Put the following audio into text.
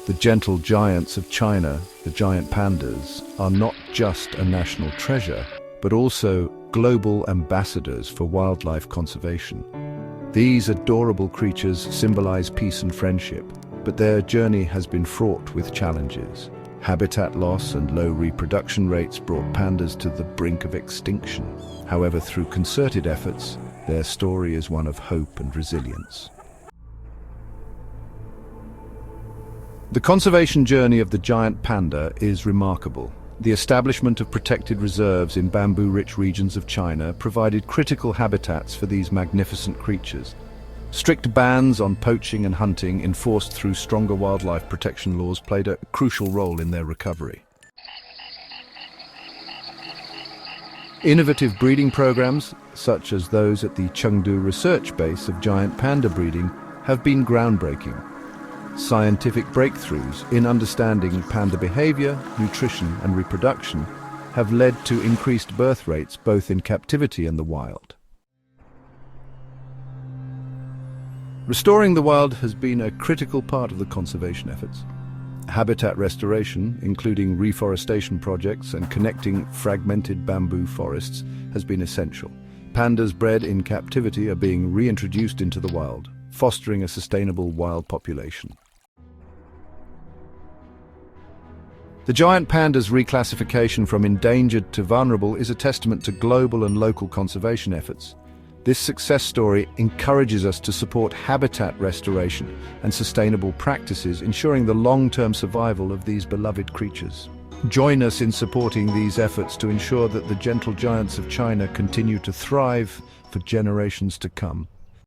The gentle giants of China, the giant pandas, are not just a national treasure, but also global ambassadors for wildlife conservation. These adorable creatures symbolize peace and friendship, but their journey has been fraught with challenges. Habitat loss and low reproduction rates brought pandas to the brink of extinction. However, through concerted efforts, their story is one of hope and resilience. The conservation journey of the giant panda is remarkable. The establishment of protected reserves in bamboo-rich regions of China provided critical habitats for these magnificent creatures. Strict bans on poaching and hunting, enforced through stronger wildlife protection laws, played a crucial role in their recovery. Innovative breeding programs, such as those at the Chengdu Research Base of giant panda breeding, have been groundbreaking. Scientific breakthroughs in understanding panda behavior, nutrition, and reproduction have led to increased birth rates both in captivity and the wild. Restoring the wild has been a critical part of the conservation efforts. Habitat restoration, including reforestation projects and connecting fragmented bamboo forests, has been essential. Pandas bred in captivity are being reintroduced into the wild, fostering a sustainable wild population. The giant panda's reclassification from endangered to vulnerable is a testament to global and local conservation efforts. This success story encourages us to support habitat restoration and sustainable practices, ensuring the long-term survival of these beloved creatures. Join us in supporting these efforts to ensure that the gentle giants of China continue to thrive for generations to come.